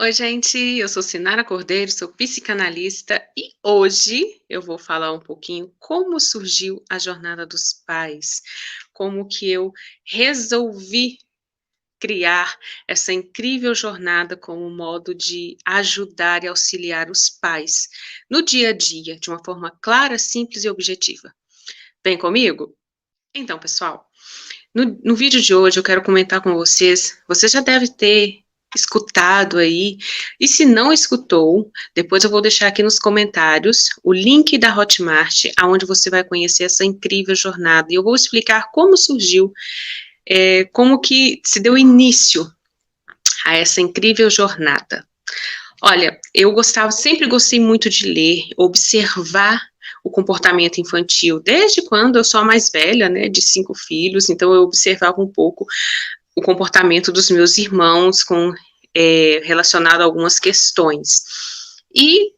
Oi, gente, eu sou Sinara Cordeiro, sou psicanalista e hoje eu vou falar um pouquinho como surgiu a jornada dos pais, como que eu resolvi criar essa incrível jornada como modo de ajudar e auxiliar os pais no dia a dia, de uma forma clara, simples e objetiva. Vem comigo? Então, pessoal, no vídeo de hoje eu quero comentar com vocês, você já deve ter escutado aí, e se não escutou, depois eu vou deixar aqui nos comentários o link da Hotmart, aonde você vai conhecer essa incrível jornada, e eu vou explicar como surgiu, como que se deu início a essa incrível jornada. Olha, sempre gostei muito de ler, observar o comportamento infantil, desde quando eu sou a mais velha, né, de 5 filhos, então eu observava um pouco o comportamento dos meus irmãos relacionado a algumas questões. E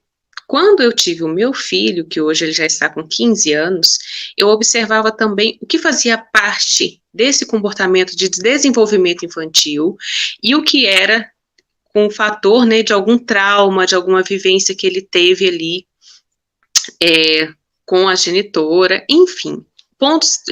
quando eu tive o meu filho, que hoje ele já está com 15 anos, eu observava também o que fazia parte desse comportamento de desenvolvimento infantil e o que era com o fator, né, de algum trauma, de alguma vivência que ele teve ali com a genitora, enfim. Pontos,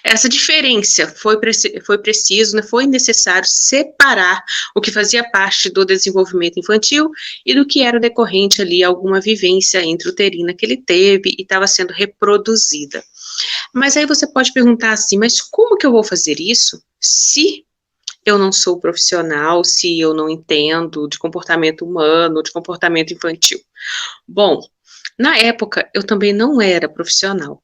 essa diferença foi preciso, né, foi necessário separar o que fazia parte do desenvolvimento infantil e do que era decorrente ali, alguma vivência intrauterina que ele teve e estava sendo reproduzida. Mas aí você pode perguntar assim, mas como que eu vou fazer isso se eu não sou profissional, se eu não entendo de comportamento humano, de comportamento infantil? Bom, na época eu também não era profissional.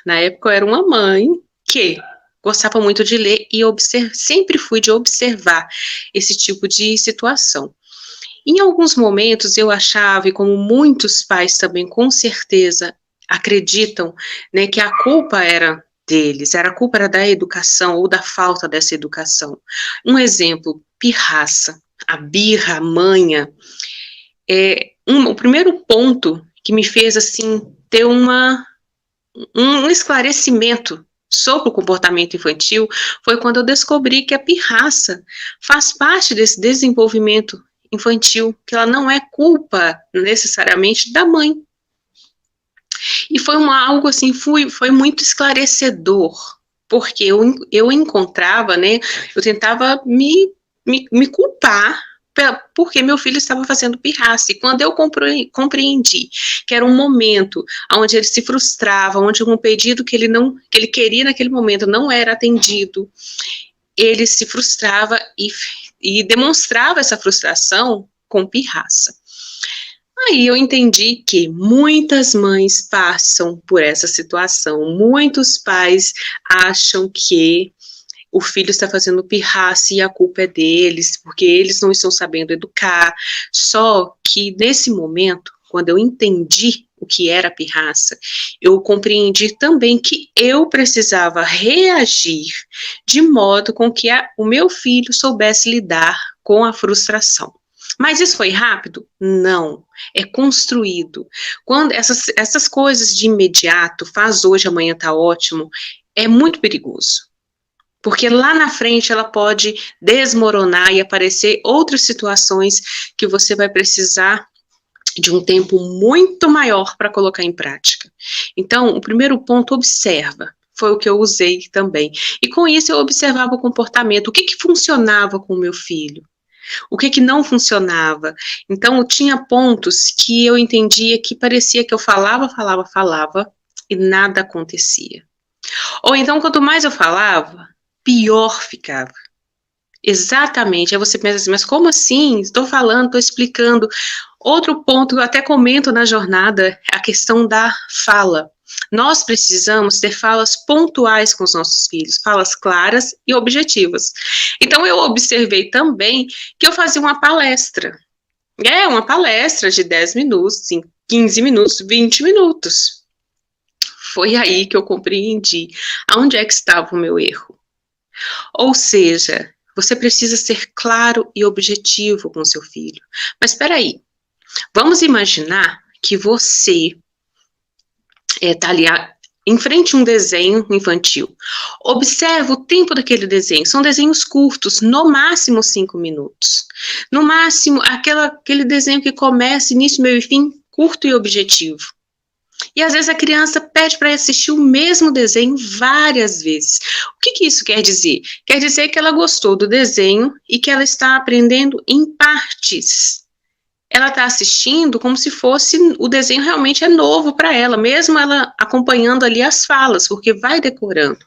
Na época eu era uma mãe que gostava muito de ler e sempre fui de observar esse tipo de situação. Em alguns momentos eu achava, e como muitos pais também com certeza acreditam, né, que a culpa era deles, a culpa era da educação ou da falta dessa educação. Um exemplo, pirraça, a birra, a manha. O primeiro ponto que me fez assim ter um esclarecimento sobre o comportamento infantil foi quando eu descobri que a pirraça faz parte desse desenvolvimento infantil, que ela não é culpa necessariamente da mãe. E foi algo assim, foi muito esclarecedor, porque eu encontrava, né, eu tentava me culpar porque meu filho estava fazendo pirraça, e quando eu compreendi que era um momento onde ele se frustrava, onde um pedido que ele queria naquele momento não era atendido, ele se frustrava e demonstrava essa frustração com pirraça. Aí eu entendi que muitas mães passam por essa situação, muitos pais acham que o filho está fazendo pirraça e a culpa é deles, porque eles não estão sabendo educar. Só que nesse momento, quando eu entendi o que era pirraça, eu compreendi também que eu precisava reagir de modo com que o meu filho soubesse lidar com a frustração. Mas isso foi rápido? Não. É construído. Quando essas coisas de imediato, faz hoje, amanhã tá ótimo, é muito perigoso. Porque lá na frente ela pode desmoronar e aparecer outras situações que você vai precisar de um tempo muito maior para colocar em prática. Então, o primeiro ponto, observa. Foi o que eu usei também. E com isso eu observava o comportamento. O que funcionava com o meu filho? O que não funcionava? Então, eu tinha pontos que eu entendia que parecia que eu falava e nada acontecia. Ou então, quanto mais eu falava, pior ficava. Exatamente. Aí você pensa assim, mas como assim? Estou falando, estou explicando. Outro ponto, eu até comento na jornada, é a questão da fala. Nós precisamos ter falas pontuais com os nossos filhos, falas claras e objetivas. Então, eu observei também que eu fazia uma palestra. Uma palestra de 10 minutos, 15 minutos, 20 minutos. Foi aí que eu compreendi aonde é que estava o meu erro. Ou seja, você precisa ser claro e objetivo com seu filho. Mas espera aí, vamos imaginar que você está ali enfrente um desenho infantil. Observe o tempo daquele desenho. São desenhos curtos, no máximo 5 minutos. No máximo, aquele desenho que começa, início, meio e fim, curto e objetivo. E às vezes a criança pede para assistir o mesmo desenho várias vezes. O que isso quer dizer? Quer dizer que ela gostou do desenho e que ela está aprendendo em partes. Ela está assistindo como se fosse, o desenho realmente é novo para ela, mesmo ela acompanhando ali as falas, porque vai decorando.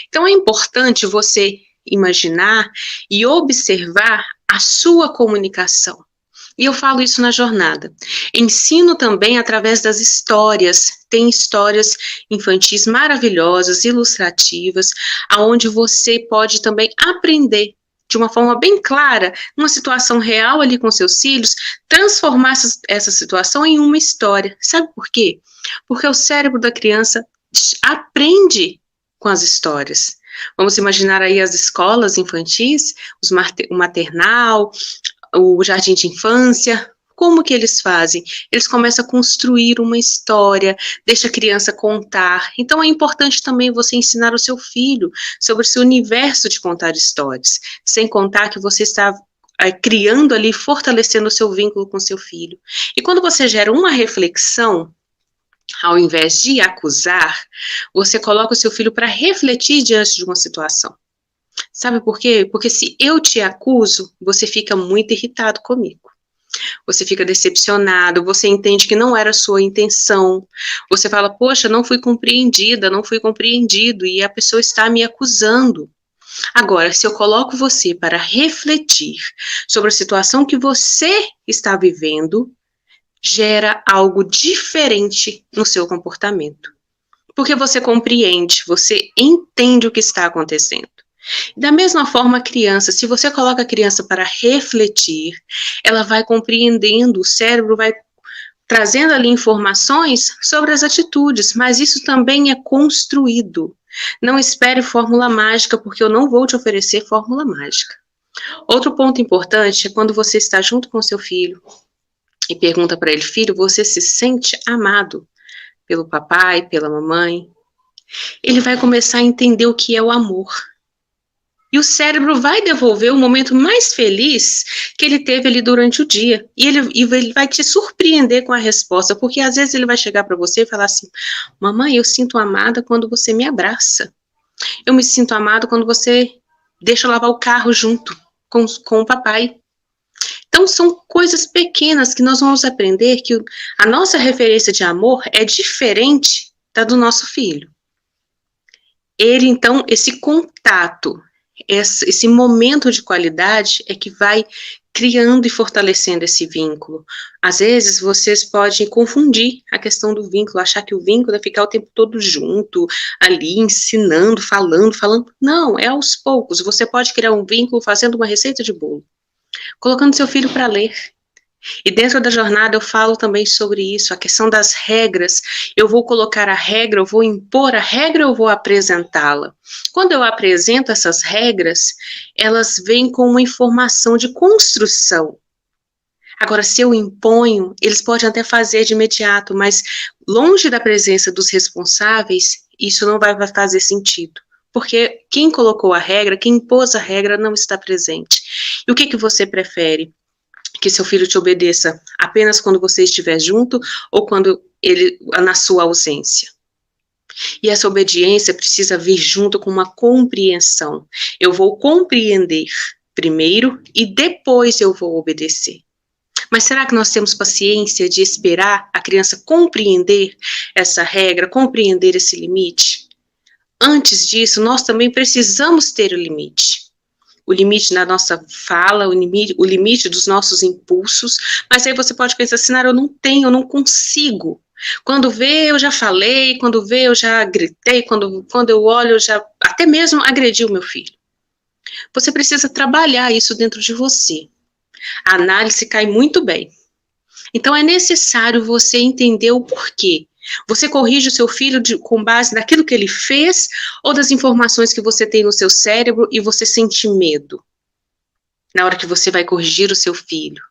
Então é importante você imaginar e observar a sua comunicação. E eu falo isso na jornada. Ensino também através das histórias. Tem histórias infantis maravilhosas, ilustrativas, aonde você pode também aprender de uma forma bem clara, numa situação real ali com seus filhos, transformar essa situação em uma história. Sabe por quê? Porque o cérebro da criança aprende com as histórias. Vamos imaginar aí as escolas infantis, o maternal, o jardim de infância. Como que eles fazem? Eles começam a construir uma história, deixa a criança contar. Então é importante também você ensinar o seu filho sobre o seu universo de contar histórias, sem contar que você está criando ali, fortalecendo o seu vínculo com seu filho. E quando você gera uma reflexão, ao invés de acusar, você coloca o seu filho para refletir diante de uma situação. Sabe por quê? Porque se eu te acuso, você fica muito irritado comigo. Você fica decepcionado, você entende que não era a sua intenção. Você fala, poxa, não fui compreendida, não fui compreendido, e a pessoa está me acusando. Agora, se eu coloco você para refletir sobre a situação que você está vivendo, gera algo diferente no seu comportamento. Porque você compreende, você entende o que está acontecendo. Da mesma forma, a criança, se você coloca a criança para refletir, ela vai compreendendo, o cérebro vai trazendo ali informações sobre as atitudes, mas isso também é construído. Não espere fórmula mágica, porque eu não vou te oferecer fórmula mágica. Outro ponto importante é quando você está junto com seu filho e pergunta para ele, filho, você se sente amado pelo papai, pela mamãe? Ele vai começar a entender o que é o amor. E o cérebro vai devolver o momento mais feliz que ele teve ali durante o dia. E ele vai te surpreender com a resposta, porque às vezes ele vai chegar para você e falar assim, mamãe, eu sinto amada quando você me abraça. Eu me sinto amado quando você deixa eu lavar o carro junto com o papai. Então são coisas pequenas que nós vamos aprender que a nossa referência de amor é diferente da do nosso filho. Ele, então, esse contato, esse momento de qualidade é que vai criando e fortalecendo esse vínculo. Às vezes, vocês podem confundir a questão do vínculo, achar que o vínculo é ficar o tempo todo junto, ali, ensinando, falando. Não, é aos poucos. Você pode criar um vínculo fazendo uma receita de bolo, colocando seu filho para ler. E dentro da jornada eu falo também sobre isso, a questão das regras. Eu vou colocar a regra, eu vou impor a regra, eu vou apresentá-la. Quando eu apresento essas regras, elas vêm com uma informação de construção. Agora, se eu imponho, eles podem até fazer de imediato, mas longe da presença dos responsáveis, isso não vai fazer sentido. Porque quem colocou a regra, quem impôs a regra, não está presente. E o que você prefere? Que seu filho te obedeça apenas quando você estiver junto ou quando ele, na sua ausência? E essa obediência precisa vir junto com uma compreensão. Eu vou compreender primeiro e depois eu vou obedecer. Mas será que nós temos paciência de esperar a criança compreender essa regra, compreender esse limite? Antes disso, nós também precisamos ter o limite. O limite da nossa fala, o limite dos nossos impulsos, mas aí você pode pensar assim, eu não tenho, eu não consigo. Quando vê, eu já falei, quando vê, eu já gritei, quando eu olho, eu já até mesmo agredi o meu filho. Você precisa trabalhar isso dentro de você. A análise cai muito bem. Então é necessário você entender o porquê. Você corrige o seu filho com base naquilo que ele fez ou das informações que você tem no seu cérebro e você sente medo na hora que você vai corrigir o seu filho?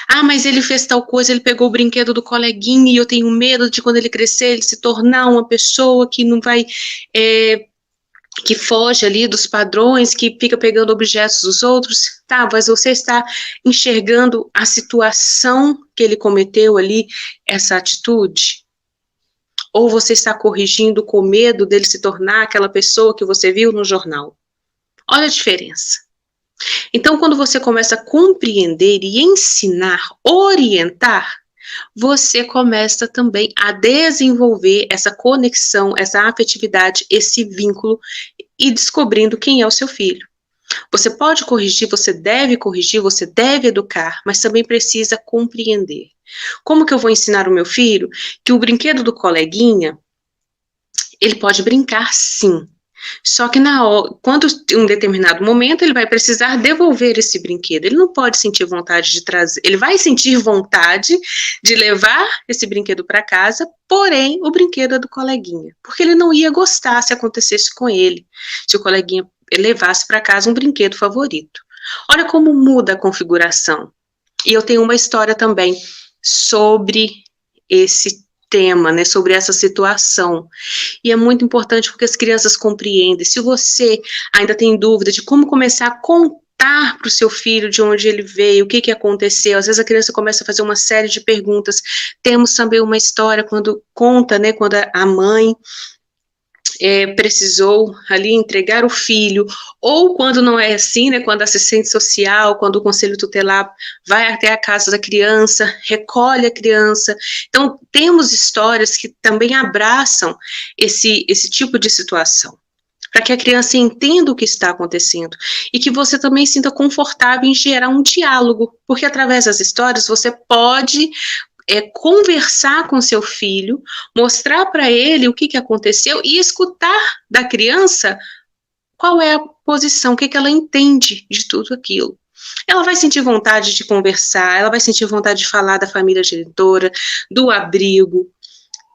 Ah, mas ele fez tal coisa, ele pegou o brinquedo do coleguinha e eu tenho medo de quando ele crescer, ele se tornar uma pessoa que não vai, que foge ali dos padrões, que fica pegando objetos dos outros. Tá, mas você está enxergando a situação que ele cometeu ali, essa atitude? Ou você está corrigindo com medo dele se tornar aquela pessoa que você viu no jornal? Olha a diferença. Então, quando você começa a compreender e ensinar, orientar, você começa também a desenvolver essa conexão, essa afetividade, esse vínculo e descobrindo quem é o seu filho. Você pode corrigir, você deve educar, mas também precisa compreender. Como que eu vou ensinar o meu filho que o brinquedo do coleguinha, ele pode brincar sim, só que quando em um determinado momento ele vai precisar devolver esse brinquedo, ele não pode sentir vontade de trazer, ele vai sentir vontade de levar esse brinquedo para casa, porém o brinquedo é do coleguinha, porque ele não ia gostar se acontecesse com ele, se o coleguinha levasse para casa um brinquedo favorito. Olha como muda a configuração. E eu tenho uma história também sobre esse tema, né, sobre essa situação. E é muito importante porque as crianças compreendem. Se você ainda tem dúvida de como começar a contar para o seu filho de onde ele veio, o que, que aconteceu, às vezes a criança começa a fazer uma série de perguntas. Temos também uma história quando conta, né, quando a mãe precisou ali entregar o filho, ou quando não é assim, né, quando a assistente social, quando o conselho tutelar vai até a casa da criança, recolhe a criança. Então, temos histórias que também abraçam esse tipo de situação, para que a criança entenda o que está acontecendo e que você também sinta confortável em gerar um diálogo, porque através das histórias você pode conversar com seu filho, mostrar para ele o que aconteceu e escutar da criança qual é a posição, o que ela entende de tudo aquilo. Ela vai sentir vontade de conversar, ela vai sentir vontade de falar da família genitora, do abrigo,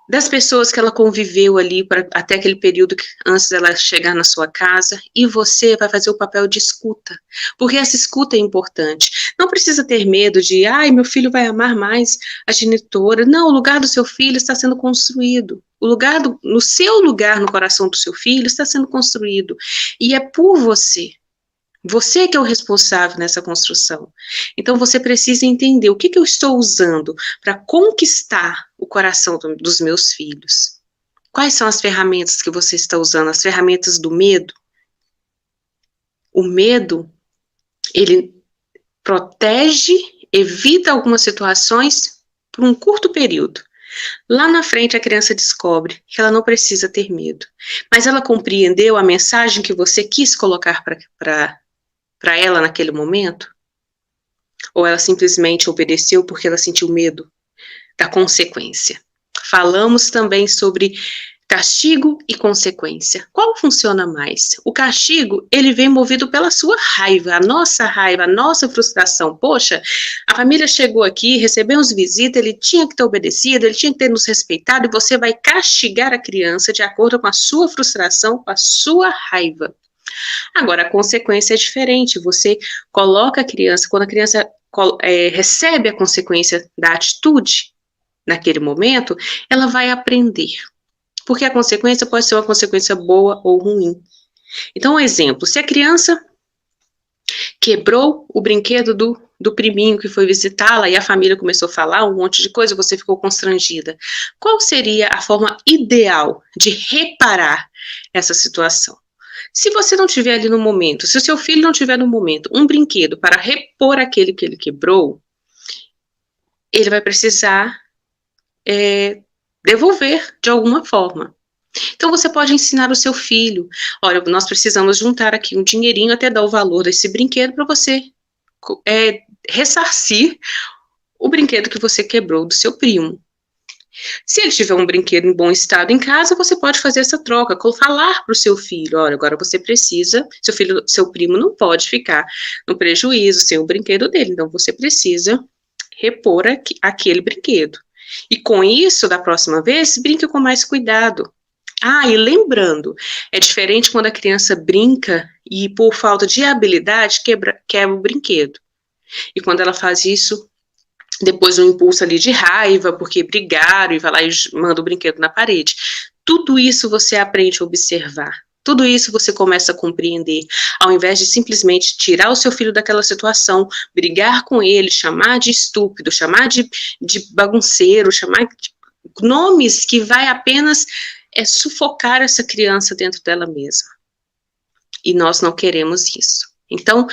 das pessoas que ela conviveu ali até aquele período antes dela chegar na sua casa, e você vai fazer o papel de escuta, porque essa escuta é importante. Não precisa ter medo de, meu filho vai amar mais a genitora. Não, o lugar do seu filho está sendo construído. No seu lugar no coração do seu filho está sendo construído, e é por você. Você que é o responsável nessa construção. Então, você precisa entender o que eu estou usando para conquistar o coração dos meus filhos. Quais são as ferramentas que você está usando? As ferramentas do medo? O medo, ele protege, evita algumas situações por um curto período. Lá na frente, a criança descobre que ela não precisa ter medo. Mas ela compreendeu a mensagem que você quis colocar para ela naquele momento? Ou ela simplesmente obedeceu porque ela sentiu medo da consequência? Falamos também sobre castigo e consequência. Qual funciona mais? O castigo, ele vem movido pela sua raiva, a nossa frustração. Poxa, a família chegou aqui, recebemos visita, ele tinha que ter obedecido, ele tinha que ter nos respeitado, e você vai castigar a criança de acordo com a sua frustração, com a sua raiva. Agora, a consequência é diferente. Você coloca a criança, quando a criança recebe a consequência da atitude, naquele momento, ela vai aprender. Porque a consequência pode ser uma consequência boa ou ruim. Então, um exemplo, se a criança quebrou o brinquedo do priminho que foi visitá-la e a família começou a falar um monte de coisa, você ficou constrangida. Qual seria a forma ideal de reparar essa situação? Se você não tiver ali no momento, se o seu filho não tiver no momento um brinquedo para repor aquele que ele quebrou, ele vai precisar devolver de alguma forma. Então você pode ensinar o seu filho, olha, nós precisamos juntar aqui um dinheirinho até dar o valor desse brinquedo para você ressarcir o brinquedo que você quebrou do seu primo. Se ele tiver um brinquedo em bom estado em casa, você pode fazer essa troca, falar para o seu filho, olha, agora você precisa, seu primo não pode ficar no prejuízo sem o brinquedo dele, então você precisa repor aquele brinquedo. E com isso, da próxima vez, brinque com mais cuidado. E lembrando, é diferente quando a criança brinca e por falta de habilidade quebra o brinquedo. E quando ela faz isso depois um impulso ali de raiva, porque brigaram, e vai lá e manda o brinquedo na parede. Tudo isso você aprende a observar. Tudo isso você começa a compreender, ao invés de simplesmente tirar o seu filho daquela situação, brigar com ele, chamar de estúpido, chamar de bagunceiro, chamar de nomes que vai apenas sufocar essa criança dentro dela mesma. E nós não queremos isso. Então,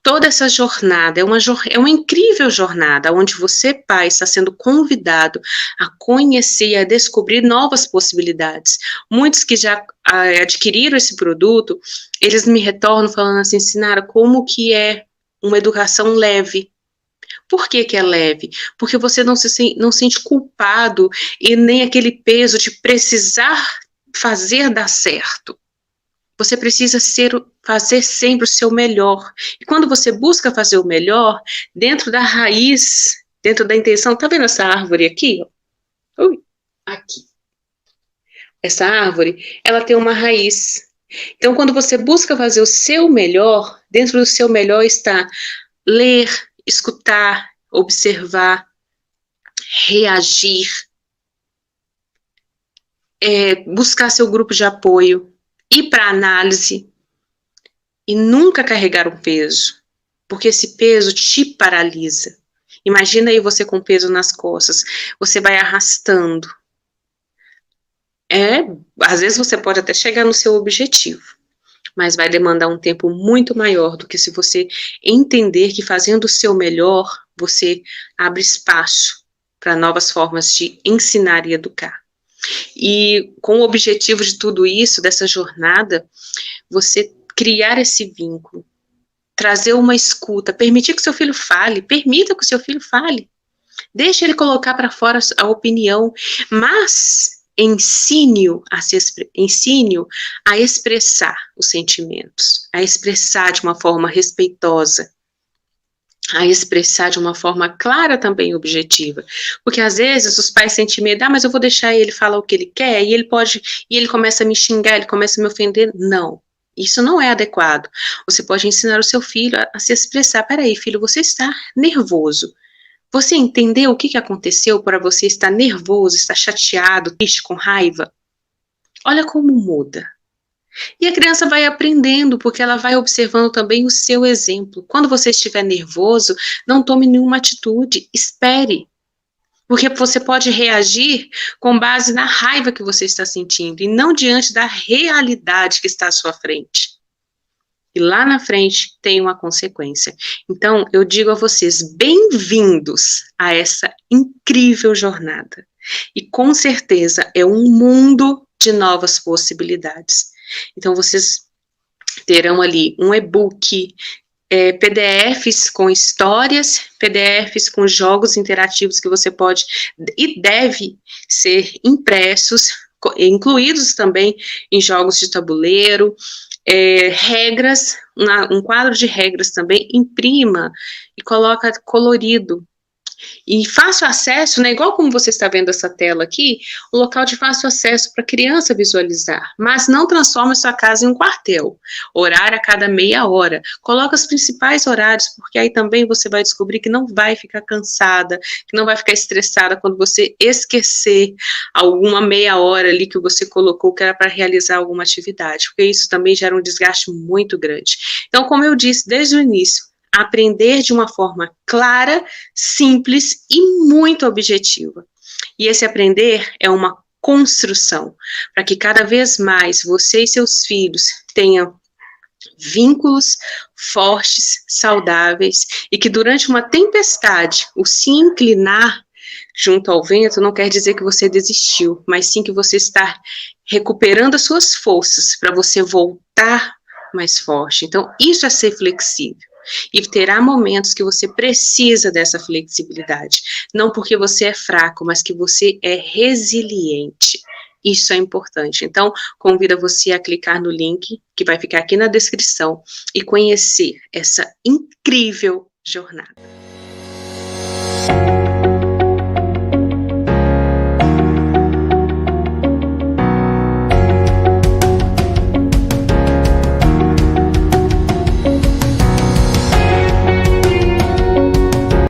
toda essa jornada é uma incrível jornada, onde você, pai, está sendo convidado a conhecer e a descobrir novas possibilidades. Muitos que já adquiriram esse produto, eles me retornam falando assim, Sinara, como que é uma educação leve? Por que que é leve? Porque você não sente culpado e nem aquele peso de precisar fazer dar certo. Você precisa fazer sempre o seu melhor. E quando você busca fazer o melhor, dentro da raiz, dentro da intenção, tá vendo essa árvore aqui? Ui, aqui. Essa árvore, ela tem uma raiz. Então, quando você busca fazer o seu melhor, dentro do seu melhor está ler, escutar, observar, reagir, buscar seu grupo de apoio, ir para análise e nunca carregar um peso, porque esse peso te paralisa. Imagina aí você com peso nas costas, você vai arrastando. Às vezes você pode até chegar no seu objetivo, mas vai demandar um tempo muito maior do que se você entender que fazendo o seu melhor, você abre espaço para novas formas de ensinar e educar. E com o objetivo de tudo isso, dessa jornada, você criar esse vínculo, trazer uma escuta, permitir que seu filho fale, permita que o seu filho fale, deixe ele colocar para fora a opinião, mas ensine-o a expressar os sentimentos, a expressar de uma forma respeitosa, a expressar de uma forma clara também objetiva, porque às vezes os pais sentem medo, mas eu vou deixar ele falar o que ele quer, e ele começa a me xingar, ele começa a me ofender. Não, isso não é adequado. Você pode ensinar o seu filho a se expressar. Peraí, filho, você está nervoso. Você entendeu o que aconteceu para você estar nervoso, estar chateado, triste, com raiva? Olha como muda. E a criança vai aprendendo, porque ela vai observando também o seu exemplo. Quando você estiver nervoso, não tome nenhuma atitude, espere. Porque você pode reagir com base na raiva que você está sentindo, e não diante da realidade que está à sua frente. E lá na frente tem uma consequência. Então, eu digo a vocês, bem-vindos a essa incrível jornada. E com certeza é um mundo de novas possibilidades. Então, vocês terão ali um e-book, PDFs com histórias, PDFs com jogos interativos que você pode e deve ser impressos, incluídos também em jogos de tabuleiro, regras, um quadro de regras também, imprima e coloca colorido. E fácil acesso, né, igual como você está vendo essa tela aqui, um local de fácil acesso para a criança visualizar, mas não transforma sua casa em um quartel, horário a cada meia hora, coloca os principais horários, porque aí também você vai descobrir que não vai ficar cansada, que não vai ficar estressada quando você esquecer alguma meia hora ali que você colocou que era para realizar alguma atividade, porque isso também gera um desgaste muito grande. Então, como eu disse desde o início, aprender de uma forma clara, simples e muito objetiva. E esse aprender é uma construção, para que cada vez mais você e seus filhos tenham vínculos fortes, saudáveis, e que durante uma tempestade, o se inclinar junto ao vento não quer dizer que você desistiu, mas sim que você está recuperando as suas forças para você voltar mais forte. Então, isso é ser flexível. E terá momentos que você precisa dessa flexibilidade, não porque você é fraco, mas que você é resiliente. Isso é importante. Então, convido você a clicar no link que vai ficar aqui na descrição e conhecer essa incrível jornada.